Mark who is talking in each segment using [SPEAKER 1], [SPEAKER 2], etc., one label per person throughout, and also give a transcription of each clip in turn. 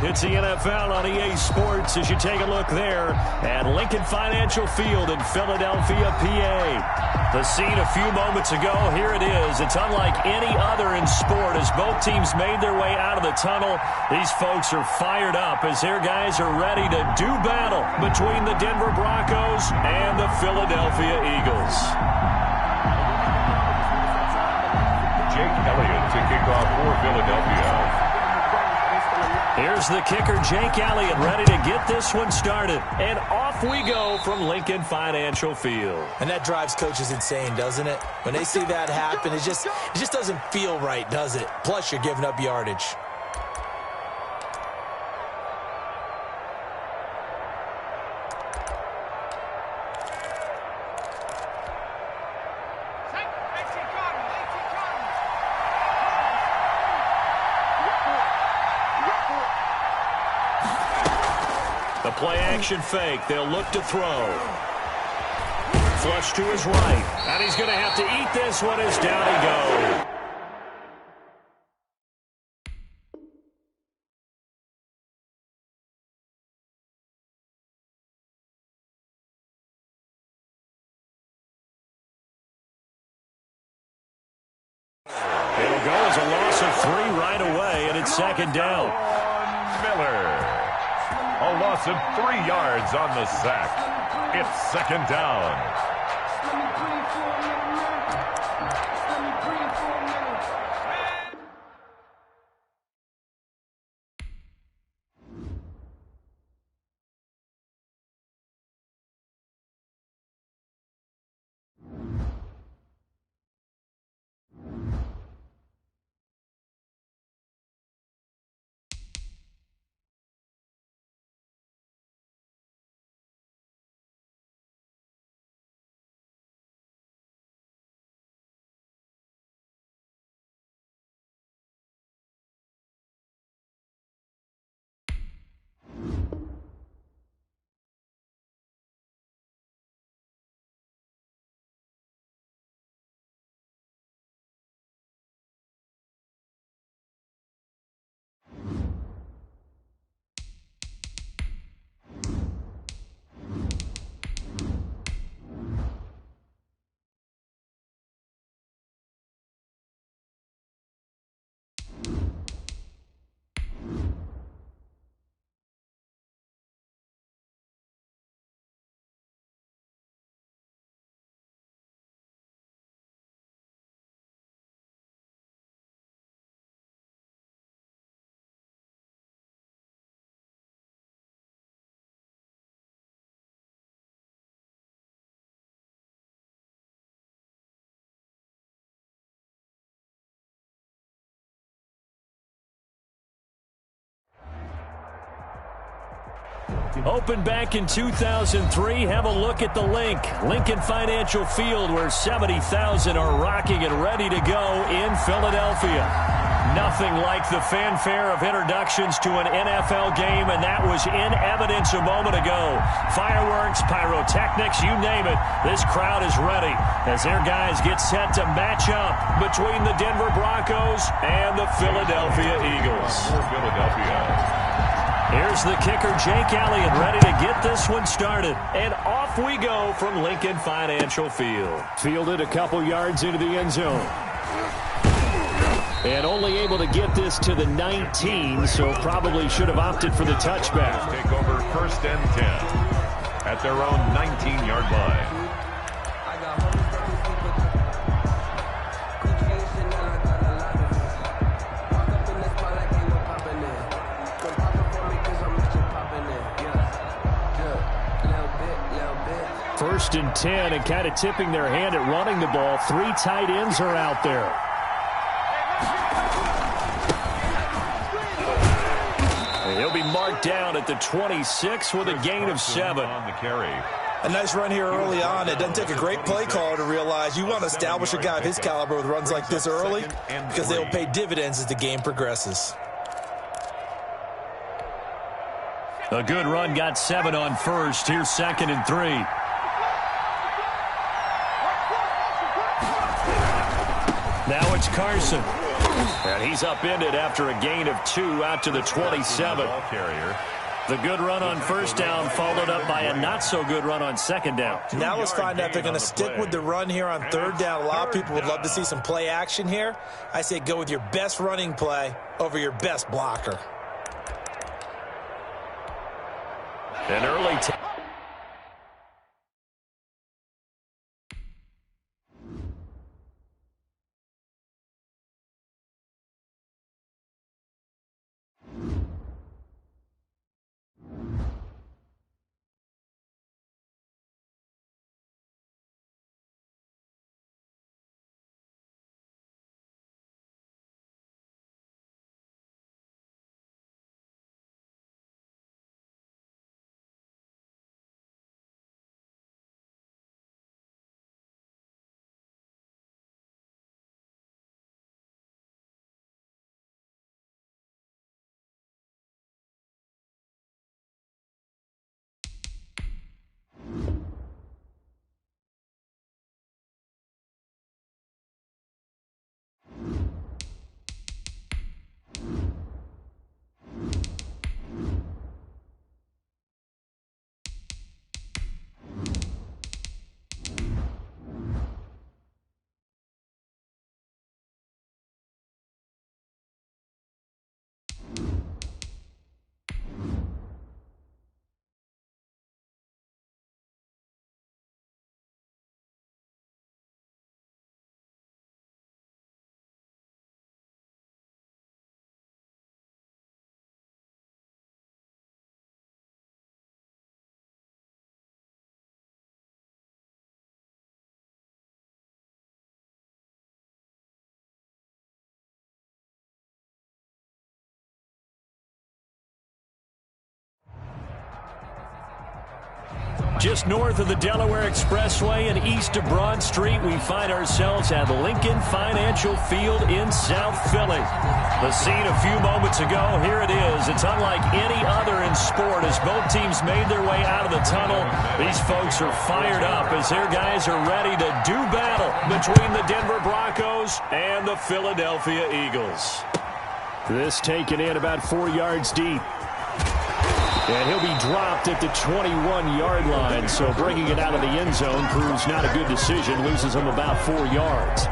[SPEAKER 1] It's the NFL on EA Sports as you take a look there at Lincoln Financial Field in Philadelphia, PA. The scene a few moments ago, here it is. It's unlike any other in sport as both teams made their way out of the tunnel. These folks are fired up as their guys are ready to do battle between the Denver Broncos and the Philadelphia Eagles.
[SPEAKER 2] Jake Elliott to kick off for Philadelphia.
[SPEAKER 1] Here's the kicker, Jake Elliott, ready to get this one started. And off we go from Lincoln Financial Field.
[SPEAKER 3] And that drives coaches insane, doesn't it? When they see that happen, it just doesn't feel right, does it? Plus, you're giving up yardage.
[SPEAKER 1] The play-action fake. They'll look to throw. Flush to his right. And he's going to have to eat this one as down he goes. It'll go as a loss of 3 right away, and it's second down.
[SPEAKER 2] Miller. A loss of 3 yards on the sack. It's second down.
[SPEAKER 1] Opened back in 2003, have a look at the Lincoln Financial Field, where 70,000 are rocking and ready to go in Philadelphia. Nothing like the fanfare of introductions to an NFL game, and that was in evidence a moment ago. Fireworks, pyrotechnics, you name it. This crowd is ready as their guys get set to match up between the Denver Broncos and the Philadelphia Eagles.
[SPEAKER 2] For Philadelphia.
[SPEAKER 1] Here's the kicker, Jake Elliott, ready to get this one started. And off we go from Lincoln Financial Field. Fielded a couple yards into the end zone. And only able to get this to the 19, so probably should have opted for the touchback.
[SPEAKER 2] Take over 1st and 10 at their own 19-yard line.
[SPEAKER 1] First and 10, and kind of tipping their hand at running the ball. 3 tight ends are out there. And he'll be marked down at the 26 with a gain of 7.
[SPEAKER 2] On the carry.
[SPEAKER 3] A nice run here early on. It doesn't take a great play caller to realize you want to establish a guy of his caliber with runs like this early because they will pay dividends as the game progresses.
[SPEAKER 1] A good run, got 7 on first. Here's 2nd and 3. Now it's Carson. And he's upended after a gain of 2 out to the 27. The good run on first down followed up by a not-so-good run on second down.
[SPEAKER 3] Now let's find out if they're going to stick with the run here on third down. A lot of people would love to see some play action here. I say go with your best running play over your best blocker.
[SPEAKER 1] An early Just north of the Delaware Expressway and east of Broad Street, we find ourselves at Lincoln Financial Field in South Philly. The scene a few moments ago, here it is. It's unlike any other in sport as both teams made their way out of the tunnel. These folks are fired up as their guys are ready to do battle between the Denver Broncos and the Philadelphia Eagles. This taken in about 4 yards deep. And he'll be dropped at the 21-yard line, so bringing it out of the end zone proves not a good decision, loses him about 4 yards.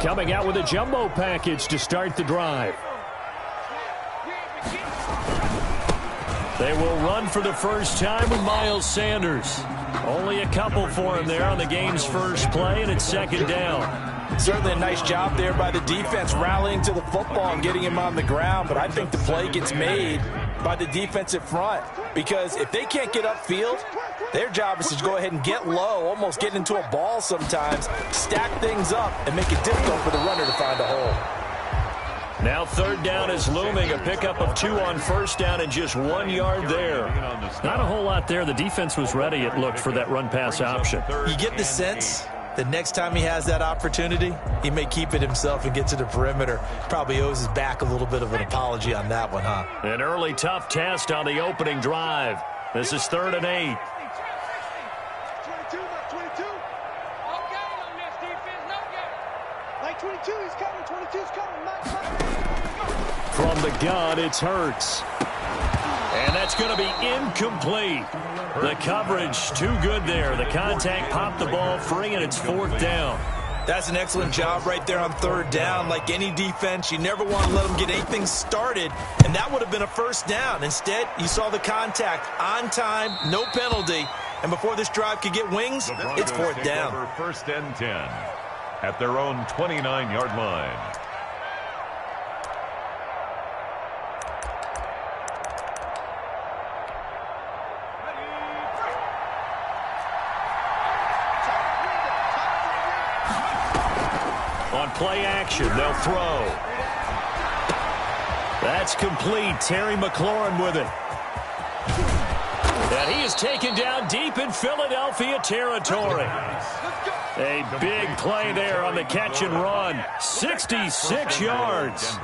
[SPEAKER 1] Coming out with a jumbo package to start the drive. They will run for the first time with Miles Sanders. Only a couple for him there on the game's first play, and it's second down.
[SPEAKER 3] Certainly a nice job there by the defense rallying to the football and getting him on the ground, but I think the play gets made by the defensive front because if they can't get upfield, their job is to go ahead and get low, almost get into a ball sometimes, stack things up, and make it difficult for the runner to find a hole.
[SPEAKER 1] Now third down is looming, a pickup of 2 on first down and just 1 yard there. Not a whole lot there. The defense was ready, it looked, for that run-pass option.
[SPEAKER 3] You get the sense that next time he has that opportunity, he may keep it himself and get to the perimeter. Probably owes his back a little bit of an apology on that one, huh?
[SPEAKER 1] An early tough test on the opening drive. This is 3rd and 8. From the gun, it's Hurts. And that's going to be incomplete. The coverage too good there. The contact popped the ball free, and it's 4th down.
[SPEAKER 3] That's an excellent job right there on 3rd down. Like any defense, you never want to let them get anything started, and that would have been a first down. Instead, you saw the contact on time, no penalty, and before this drive could get wings, it's 4th down.
[SPEAKER 2] 1st and 10 at their own 29-yard line.
[SPEAKER 1] On play action, they'll throw. That's complete. Terry McLaurin with it. And he is taken down deep in Philadelphia territory. A big play there on the catch and run. 66 yards.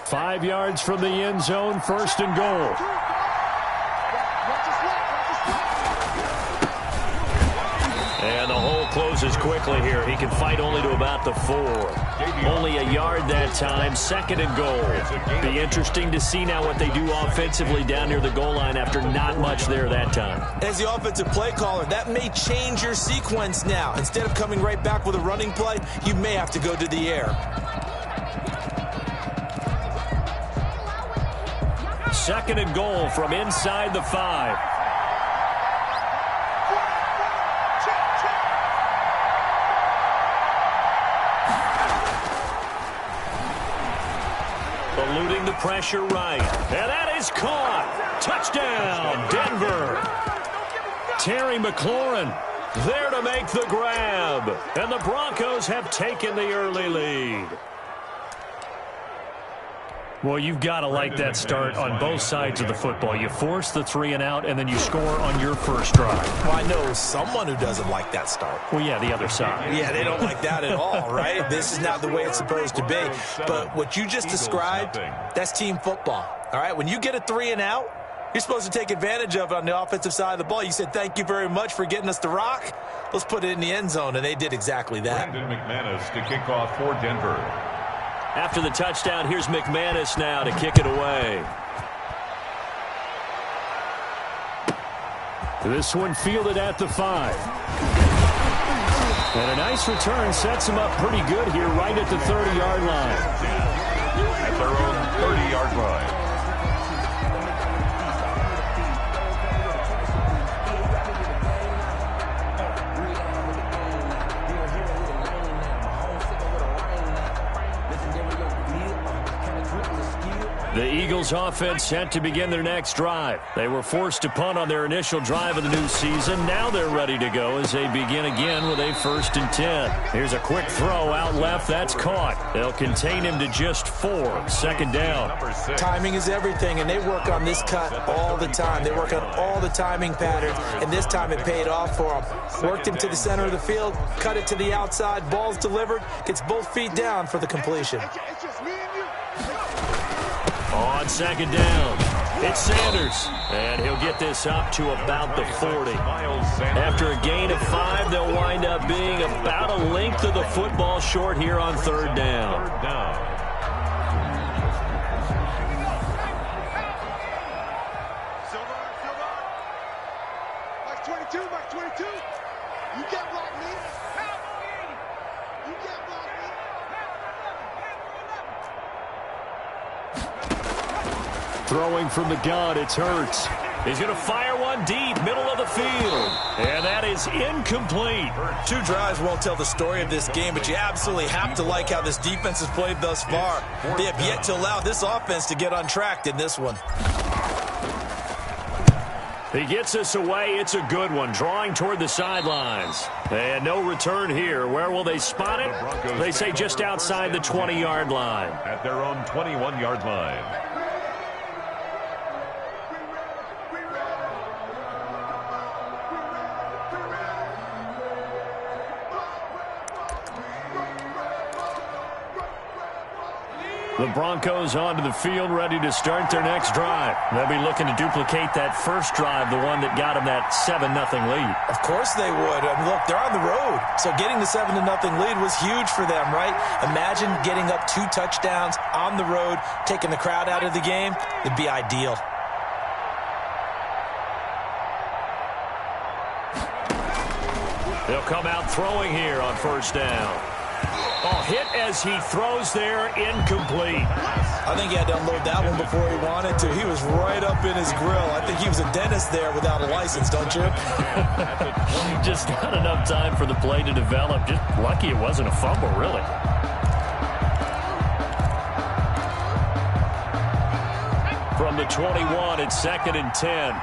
[SPEAKER 1] 5 yards from the end zone, 1st and goal. And the hole closes quickly here. He can fight only to about the 4. Only a yard that time, 2nd and goal. Be interesting to see now what they do offensively down near the goal line after not much there that time.
[SPEAKER 3] As the offensive play caller, that may change your sequence now. Instead of coming right back with a running play, you may have to go to the air.
[SPEAKER 1] 2nd and goal from inside the 5. Eluding the pressure right. And that is caught. Touchdown, Denver. Terry McLaurin there to make the grab. And the Broncos have taken the early lead. Well, you've got to like that start on both sides of the football. You force the 3 and out, and then you score on your first drive.
[SPEAKER 3] Well, I know someone who doesn't like that start.
[SPEAKER 1] Well, yeah, the other side.
[SPEAKER 3] Yeah, they don't like that at all, right? This is not the way it's supposed to be. But what you just described, that's team football, all right? When you get a 3 and out, you're supposed to take advantage of it on the offensive side of the ball. You said, thank you very much for getting us the rock. Let's put it in the end zone, and they did exactly that.
[SPEAKER 2] Brandon McManus to kick off for Denver.
[SPEAKER 1] After the touchdown, here's McManus now to kick it away. This one fielded at the 5. And a nice return sets him up pretty good here right at the 30-yard line.
[SPEAKER 2] At their own 30-yard line.
[SPEAKER 1] The Eagles offense set to begin their next drive. They were forced to punt on their initial drive of the new season. Now they're ready to go as they begin again with a 1st and 10. Here's a quick throw out left. That's caught. They'll contain him to just 4. 2nd down.
[SPEAKER 3] Timing is everything, and they work on this cut all the time. They work on all the timing patterns, and this time it paid off for them. Worked him to the center of the field, cut it to the outside. Ball's delivered, gets both feet down for the completion.
[SPEAKER 1] On 2nd down, it's Sanders, and he'll get this up to about the 40. After a gain of 5, they'll wind up being about a length of the football short here on 3rd down.
[SPEAKER 4] Box 22, box 22. You can't block me. You can't block me.
[SPEAKER 1] Throwing from the gun, it's Hurts. He's going to fire one deep, middle of the field. And that is incomplete.
[SPEAKER 3] 2 drives won't tell the story of this game, but you absolutely have to like how this defense has played thus far. They have yet to allow this offense to get untracked in this one.
[SPEAKER 1] He gets us away. It's a good one, drawing toward the sidelines. And no return here. Where will they spot it? They say just outside the 20-yard line.
[SPEAKER 2] At their own 21-yard line.
[SPEAKER 1] The Broncos onto the field, ready to start their next drive. They'll be looking to duplicate that first drive, the one that got them that 7-0 lead.
[SPEAKER 3] Of course they would. I mean, look, they're on the road. So getting the 7-0 lead was huge for them, right? Imagine getting up 2 touchdowns on the road, taking the crowd out of the game. It'd be ideal.
[SPEAKER 1] They'll come out throwing here on 1st down. Oh, hit as he throws there, incomplete.
[SPEAKER 3] I think he had to unload that one before he wanted to. He was right up in his grill. I think he was a dentist there without a license, don't you?
[SPEAKER 1] Just not enough time for the play to develop. Just lucky it wasn't a fumble, really. From the 21, it's 2nd and 10.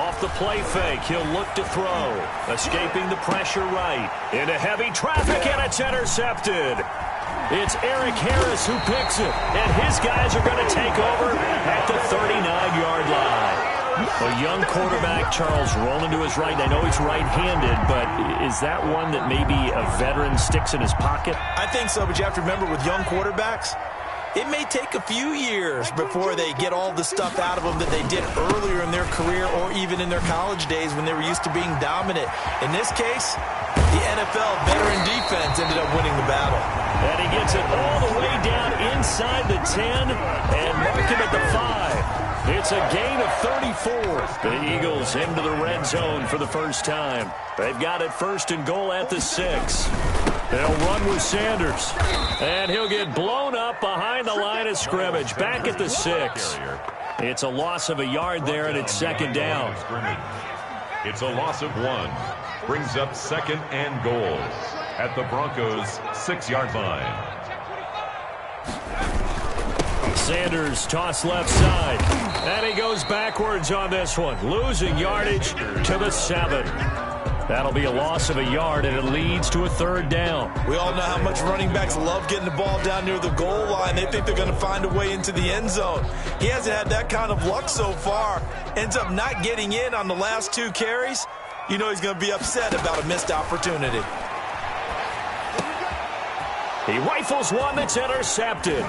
[SPEAKER 1] Off the play fake, he'll look to throw. Escaping the pressure right. Into heavy traffic, and it's intercepted. It's Eric Harris who picks it, and his guys are going to take over at the 39-yard line. A young quarterback, Charles, rolling to his right. I know he's right-handed, but is that one that maybe a veteran sticks in his pocket?
[SPEAKER 3] I think so, but you have to remember with young quarterbacks, it may take a few years before they get all the stuff out of them that they did earlier in their career or even in their college days when they were used to being dominant. In this case, the NFL veteran defense ended up winning the battle.
[SPEAKER 1] And he gets it all the way down inside the 10 and mark him at the 5. It's a gain of 34. The Eagles into the red zone for the first time. They've got it first and goal at the 6. They'll run with Sanders. And he'll get blown up behind the line of scrimmage. Back at the 6. It's a loss of a yard there, and it's second down.
[SPEAKER 2] It's a loss of 1. Brings up second and goal at the Broncos' 6-yard line.
[SPEAKER 1] Sanders toss left side. And he goes backwards on this one. Losing yardage to the 7. That'll be a loss of a yard, and it leads to a third down.
[SPEAKER 3] We all know how much running backs love getting the ball down near the goal line. They think they're going to find a way into the end zone. He hasn't had that kind of luck so far. Ends up not getting in on the last 2 carries. You know he's going to be upset about a missed opportunity.
[SPEAKER 1] He rifles one that's intercepted.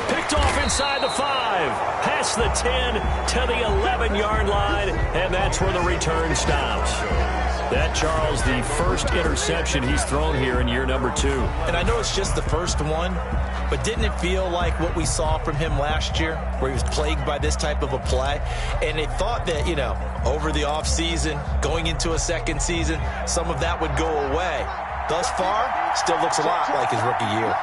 [SPEAKER 1] Picked off inside the 5. Past the 10 to the 11-yard line, and that's where the return stops. That, Charles, the first interception he's thrown here in year number 2.
[SPEAKER 3] And I know it's just the first one, but didn't it feel like what we saw from him last year, where he was plagued by this type of a play? And they thought that, you know, over the offseason, going into a second season, some of that would go away. Thus far, still looks a lot like his rookie year.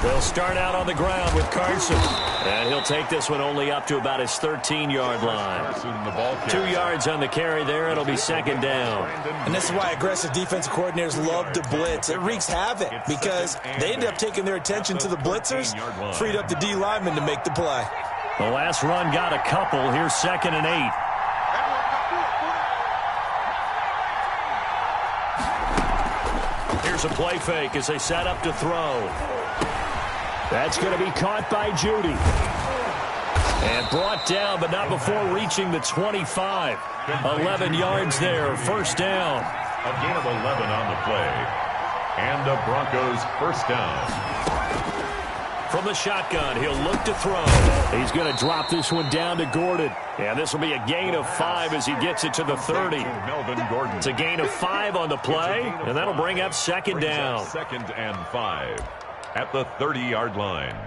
[SPEAKER 1] They'll start out on the ground with Carson. And he'll take this one only up to about his 13-yard line. 2 yards on the carry there. It'll be second down.
[SPEAKER 3] And this is why aggressive defensive coordinators love to blitz. It wreaks havoc because they end up taking their attention to the blitzers, freed up the D lineman to make the play.
[SPEAKER 1] The last run got a couple. Here's second and 8. Here's a play fake as they set up to throw. That's going to be caught by Judy. And brought down, but not before reaching the 25. 11 yards there, first down.
[SPEAKER 2] A gain of 11 on the play. And the Broncos first down.
[SPEAKER 1] From the shotgun, he'll look to throw. He's going to drop this one down to Gordon. And this will be a gain of 5 as he gets it to the 30.
[SPEAKER 2] Melvin Gordon.
[SPEAKER 1] It's a gain of 5 on the play, and that'll bring up second down.
[SPEAKER 2] Second and 5 at the 30-yard line.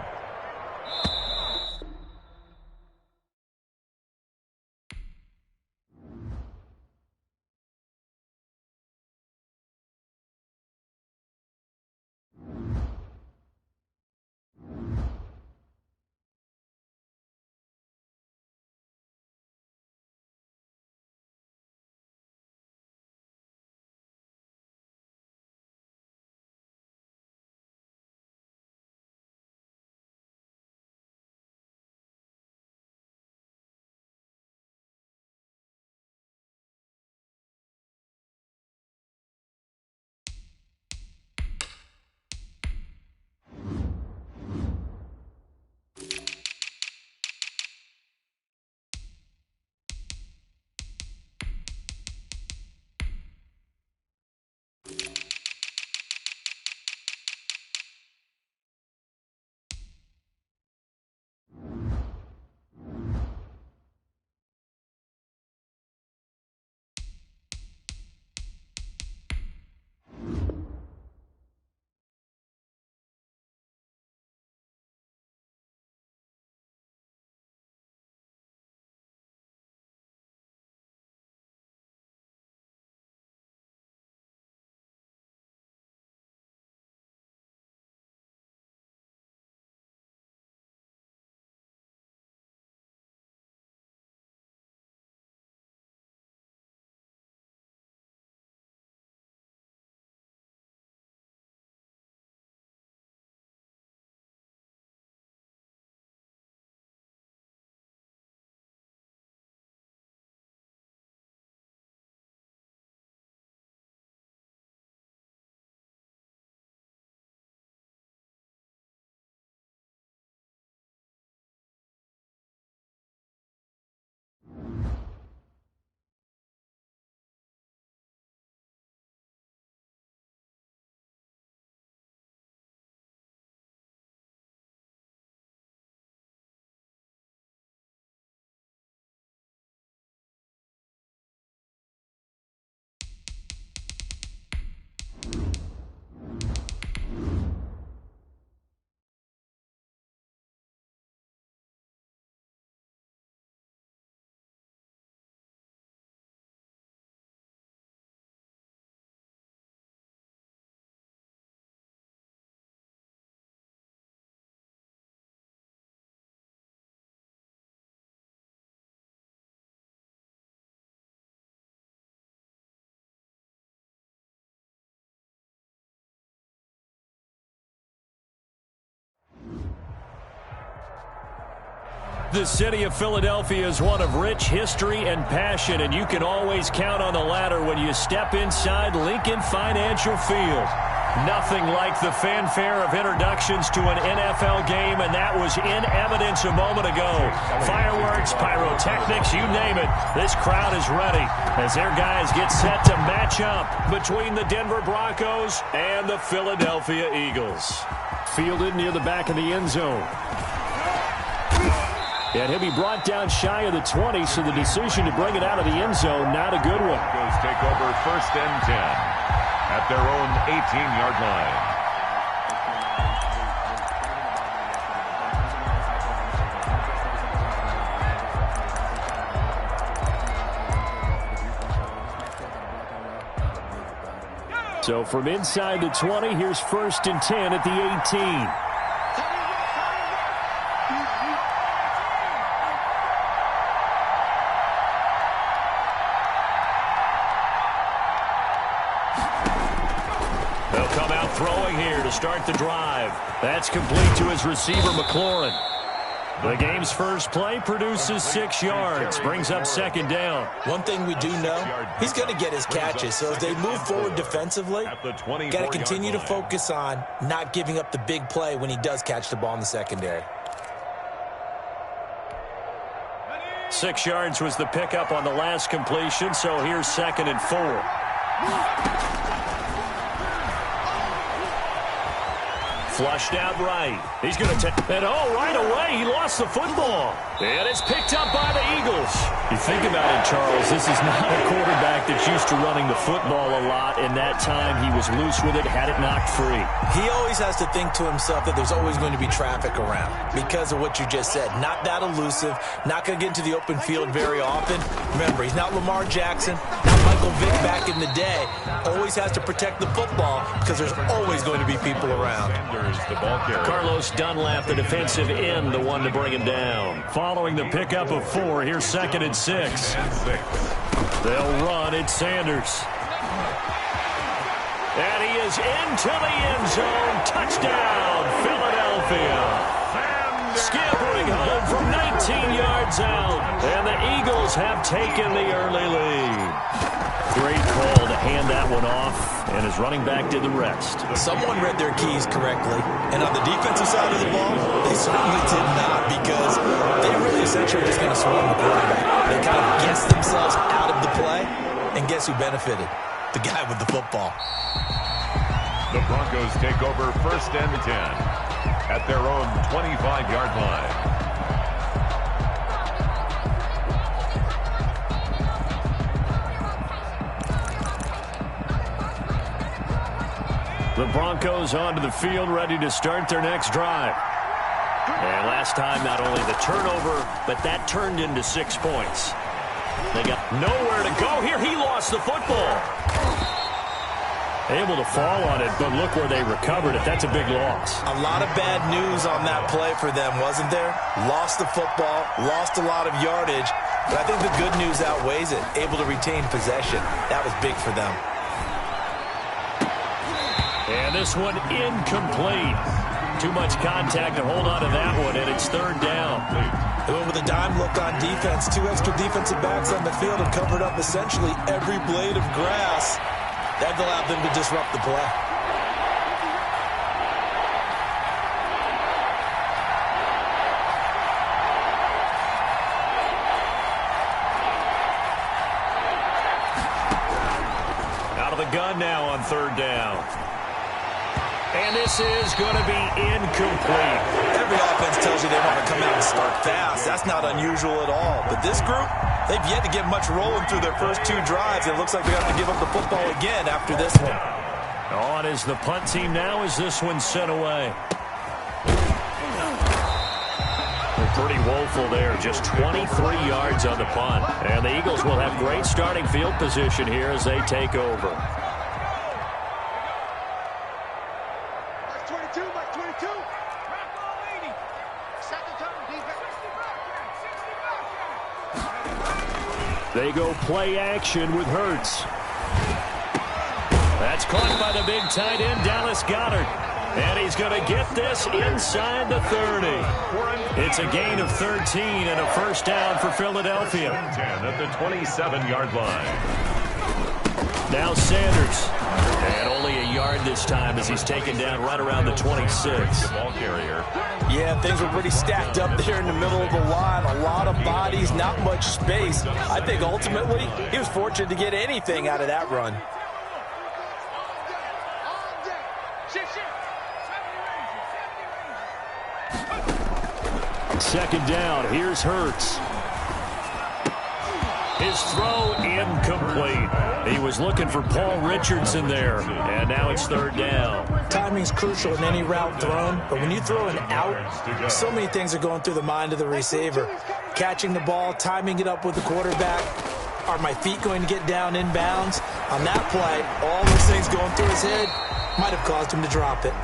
[SPEAKER 1] The city of Philadelphia is one of rich history and passion, and you can always count on the latter when you step inside Lincoln Financial Field. Nothing like the fanfare of introductions to an NFL game, and that was in evidence a moment ago. Fireworks, pyrotechnics, you name it. This crowd is ready as their guys get set to match up between the Denver Broncos and the Philadelphia Eagles. Fielded near the back of the end zone. And he'll be brought down shy of the 20, so the decision to bring it out of the end zone, not a good one.
[SPEAKER 2] Broncos take over 1st and 10. At their own 18-yard line.
[SPEAKER 1] So from inside the 20, here's 1st and 10 at the 18. Throwing here to start the drive. That's complete to his receiver, McLaurin. The game's first play produces 6 yards, brings up 2nd down.
[SPEAKER 3] One thing we do know, he's going to get his catches. So as they move forward defensively, got to continue to focus on not giving up the big play when he does catch the ball in the secondary.
[SPEAKER 1] 6 yards was the pickup on the last completion, so here's 2nd and 4. Flushed out right. He's going to take it. Oh, right away, he lost the football. And it's picked up by the Eagles. You think about it, Charles, this is not a quarterback that's used to running the football a lot. In that time, he was loose with it, had it knocked free.
[SPEAKER 3] He always has to think to himself that there's always going to be traffic around because of what you just said. Not that elusive, not going to get into the open field very often. Remember, he's not Lamar Jackson, not Michael Vick back in the day. Always has to protect the football because there's always going to be people around.
[SPEAKER 2] The ball carrier.
[SPEAKER 1] Carlos Dunlap, the defensive end, the one to bring him down. Following the pickup of 4, here's 2nd and 6. They'll run. It's Sanders. And he is into the end zone. Touchdown, Philadelphia. Scampering home from 19 yards out. And the Eagles have taken the early lead. Great call to hand that one off, and his running back did the rest.
[SPEAKER 3] Someone read their keys correctly, and on the defensive side of the ball, they certainly did not, because they really essentially were just going to swarm the quarterback. They kind of guessed themselves out of the play, and guess who benefited? The guy with the football.
[SPEAKER 2] The Broncos take over 1st and 10 at their own 25-yard line.
[SPEAKER 1] The Broncos onto the field, ready to start their next drive. And last time, not only the turnover, but that turned into 6 points. They got nowhere to go here. He lost the football. Able to fall on it, but look where they recovered it. That's a big loss.
[SPEAKER 3] A lot of bad news on that play for them, wasn't there? Lost the football, lost a lot of yardage, but I think the good news outweighs it. Able to retain possession. That was big for them.
[SPEAKER 1] And this one incomplete. Too much contact to hold on to that one, and it's 3rd down.
[SPEAKER 3] They went with a dime look on defense. 2 extra defensive backs on the field and covered up essentially every blade of grass. That allowed them to disrupt the play.
[SPEAKER 1] Out of the gun now on 3rd down. And this is going to be incomplete.
[SPEAKER 3] Every offense tells you they want to come out and start fast. That's not unusual at all. But this group, they've yet to get much rolling through their first 2 drives. It looks like they have to give up the football again after this one.
[SPEAKER 1] On is the punt team now as this one's sent away. They're pretty woeful there. Just 23 yards on the punt. And the Eagles will have great starting field position here as they take over. They go play action with Hurts. That's caught by the big tight end, Dallas Goedert. And he's going to get this inside the 30. It's a gain of 13 and a first down for Philadelphia.
[SPEAKER 2] 10 at the 27-yard line.
[SPEAKER 1] Now Sanders. And only a yard this time as he's taken down right around the 26.
[SPEAKER 2] Ball carrier.
[SPEAKER 3] Yeah, things were pretty stacked up there in the middle of the line. A lot of bodies, not much space. I think ultimately he was fortunate to get anything out of that run.
[SPEAKER 1] Second down. Here's Hurts. His throw incomplete. He was looking for Paul Richardson there, and now it's third down.
[SPEAKER 3] Timing's crucial in any route thrown, but when you throw an out, so many things are going through the mind of the receiver. Catching the ball, timing it up with the quarterback. Are my feet going to get down in bounds? On that play, all those things going through his head might have caused him to drop it.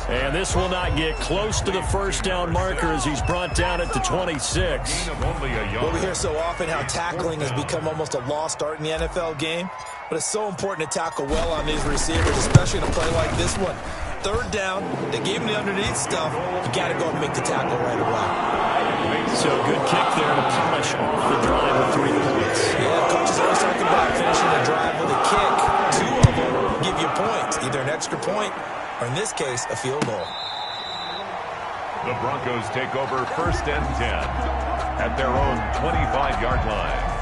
[SPEAKER 1] And this will not get close to the first down marker as he's brought down at the 26.
[SPEAKER 3] Well, we hear so often how tackling has become almost a lost art in the NFL game, but it's so important to tackle well on these receivers, especially in a play like this one. Third down, they gave him the underneath stuff. You got to go and make the tackle right away.
[SPEAKER 1] So good kick there to polish off the drive with 3 points.
[SPEAKER 3] Yeah, coaches always talking about finishing a drive with a kick. 2 of them give you points, either an extra point or, in this case, a field goal.
[SPEAKER 2] The Broncos take over first and 10 at their own 25-yard line.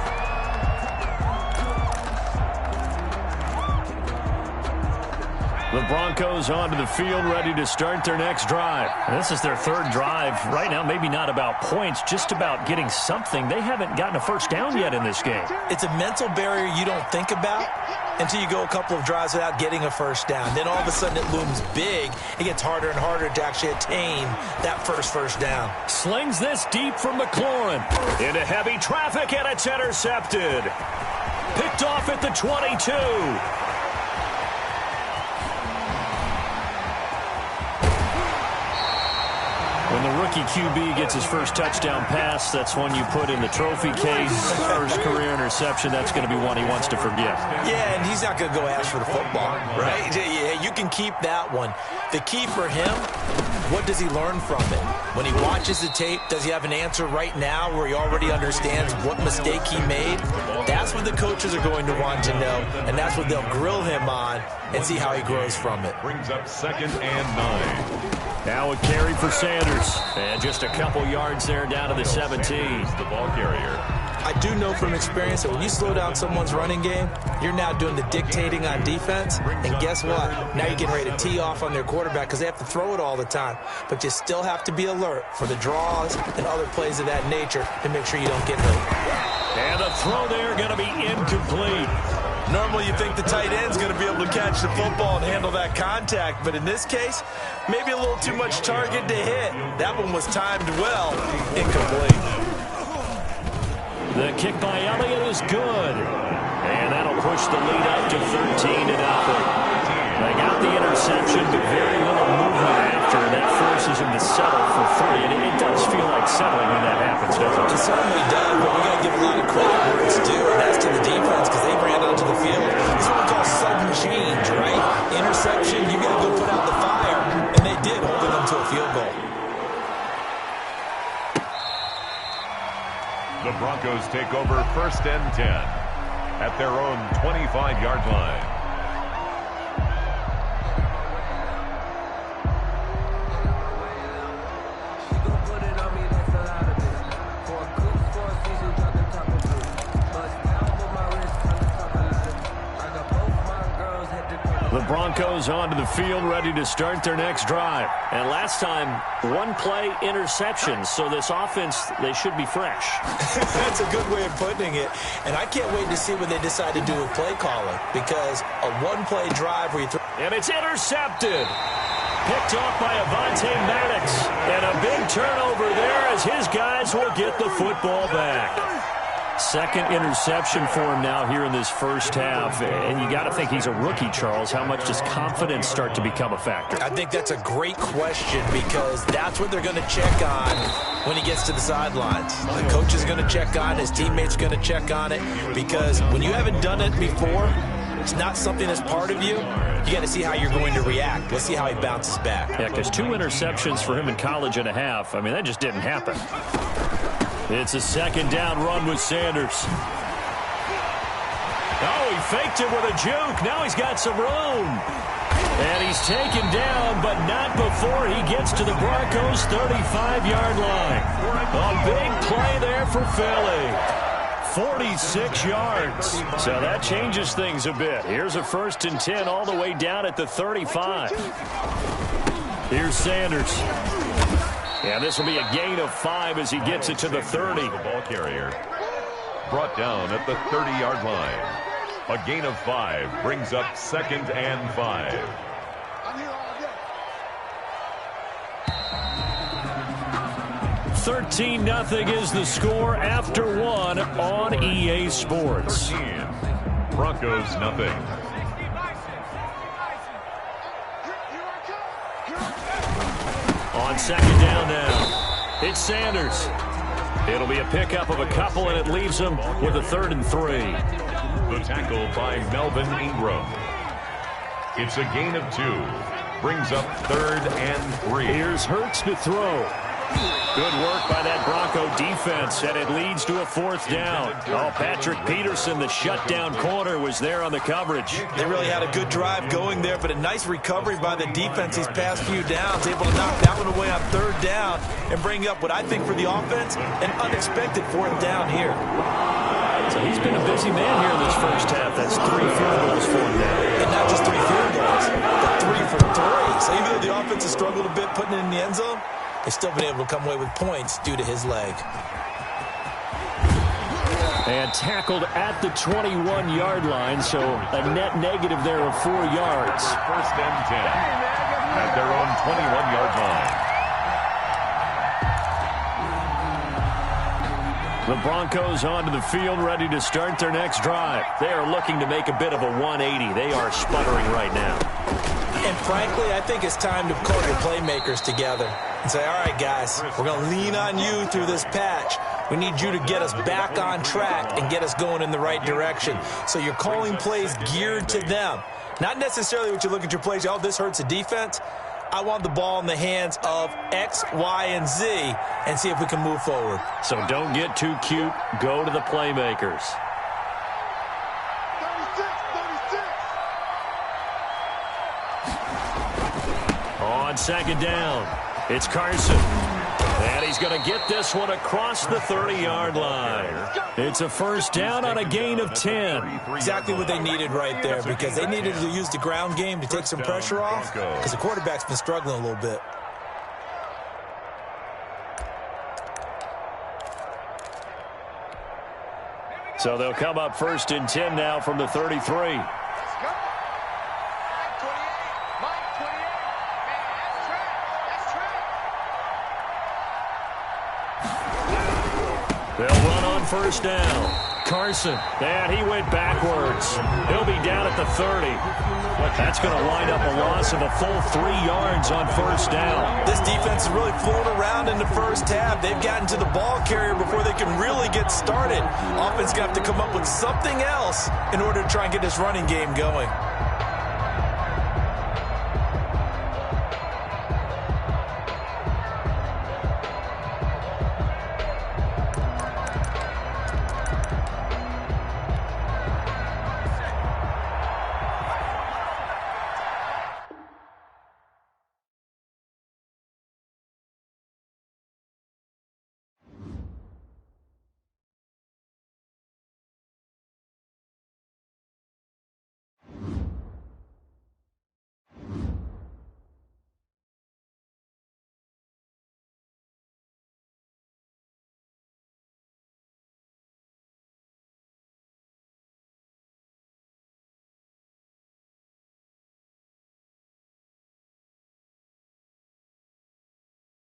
[SPEAKER 1] The Broncos onto the field, ready to start their next drive. This is their third drive. Right now, maybe not about points, just about getting something. They haven't gotten a first down yet in this game.
[SPEAKER 3] It's a mental barrier you don't think about until you go a couple of drives without getting a first down. Then all of a sudden it looms big. It gets harder and harder to actually attain that first down.
[SPEAKER 1] Slings this deep from McLaurin. Into heavy traffic, and it's intercepted. Picked off at the 22. When the rookie QB gets his first touchdown pass, that's one you put in the trophy case. First career interception, that's going to be one he wants to forget.
[SPEAKER 3] Yeah, and he's not going to go ask for the football, right? Yeah, you can keep that one. The key for him, what does he learn from it? When he watches the tape, does he have an answer right now where he already understands what mistake he made? That's what the coaches are going to want to know, and that's what they'll grill him on and see how he grows from it.
[SPEAKER 2] Brings up 2nd and 9.
[SPEAKER 1] Now a carry for Sanders. And just a couple yards there down to the 17.
[SPEAKER 2] The ball carrier.
[SPEAKER 3] I do know from experience that when you slow down someone's running game, you're now doing the dictating on defense. And guess what? Now you're getting ready to tee off on their quarterback because they have to throw it all the time. But you still have to be alert for the draws and other plays of that nature to make sure you don't get hurt.
[SPEAKER 1] And the throw there going to be incomplete.
[SPEAKER 3] Normally you think the tight end's going to be able to catch the football and handle that contact, but in this case, maybe a little too much target to hit. That one was timed well, incomplete.
[SPEAKER 1] The kick by Elliott is good. And that'll push the lead up to 13-0. They got the interception, but very little movement after. That forces him to settle for 3. And it does feel like settling when that happens, doesn't it?
[SPEAKER 3] It certainly does, but we got to give a lot of credit where it's due, and that's to the defense because they ran onto the field. It's what we call sudden change, right? Interception, you got to go put out the fire, and they did, holding them to a field goal.
[SPEAKER 2] The Broncos take over first and 10 at their own 25-yard line.
[SPEAKER 1] The Broncos onto the field, ready to start their next drive. And last time, 1-play interception. So this offense, they should be fresh.
[SPEAKER 3] That's a good way of putting it. And I can't wait to see what they decide to do with play calling. Because a 1-play drive where you throw...
[SPEAKER 1] And it's intercepted. Picked off by Avonte Maddox. And a big turnover there as his guys will get the football back. Second interception for him now here in this first half. And you got to think he's a rookie, Charles. How much does confidence start to become a factor?
[SPEAKER 3] I think that's a great question because that's what they're going to check on when he gets to the sidelines. The coach is going to check on it. His teammates are going to check on it because when you haven't done it before, it's not something that's part of you, you got to see how you're going to react. Let's see how he bounces back.
[SPEAKER 1] Yeah, because 2 interceptions for him in college and a half. I mean, that just didn't happen. It's a second down run with Sanders. Oh, he faked it with a juke. Now he's got some room. And he's taken down, but not before he gets to the Broncos' 35-yard line. A big play there for Philly. 46 yards. So that changes things a bit. Here's a 1st and 10 all the way down at the 35. Here's Sanders. Yeah, this will be a gain of 5 as he gets it to the 30.
[SPEAKER 2] The ball carrier brought down at the 30-yard line. A gain of 5 brings up 2nd and 5.
[SPEAKER 1] 13-0 is the score after 1 on EA Sports.
[SPEAKER 2] 13. Broncos nothing.
[SPEAKER 1] On 2nd down now, it's Sanders. It'll be a pickup of a couple, and it leaves him with a 3rd and 3.
[SPEAKER 2] The tackle by Melvin Ingram. It's a gain of 2. Brings up 3rd and 3.
[SPEAKER 1] Here's Hurts to throw. Good work by that Bronco defense, and it leads to a 4th down. Oh, Patrick Peterson, the shutdown corner, was there on the coverage.
[SPEAKER 3] They really had a good drive going there, but a nice recovery by the defense these past few downs, able to knock that one away on 3rd down and bring up what I think for the offense, an unexpected 4th down here.
[SPEAKER 1] So he's been a busy man here in this first half. That's 3 field goals for him now.
[SPEAKER 3] And not just 3 field goals, but 3 for 3. So even though the offense has struggled a bit putting it in the end zone, they've still been able to come away with points due to his leg.
[SPEAKER 1] And tackled at the 21-yard line, so a net negative there of 4 yards.
[SPEAKER 2] 1st and 10 at their own 21-yard line.
[SPEAKER 1] The Broncos onto the field, ready to start their next drive. They are looking to make a bit of a 180. They are sputtering right now.
[SPEAKER 3] And frankly, I think it's time to call your playmakers together and say, all right, guys, we're going to lean on you through this patch. We need you to get us back on track and get us going in the right direction. So you're calling plays geared to them. Not necessarily what you look at your plays, oh, this hurts the defense. I want the ball in the hands of X, Y, and Z and see if we can move forward.
[SPEAKER 1] So don't get too cute. Go to the playmakers.
[SPEAKER 4] 36.
[SPEAKER 1] On 2nd down, it's Carson. And he's going to get this one across the 30-yard line. It's a 1st down on a gain of 10.
[SPEAKER 3] Exactly what they needed right there, because they needed to use the ground game to take some pressure off, because the quarterback's been struggling a little bit.
[SPEAKER 1] So they'll come up 1st and 10 now from the 33. They'll run on 1st down. Carson, and he went backwards. He'll be down at the 30. That's going to wind up a loss of a full 3 yards on 1st down.
[SPEAKER 3] This defense is really flown around in the first half. They've gotten to the ball carrier before they can really get started. Offense going to have to come up with something else in order to try and get this running game going.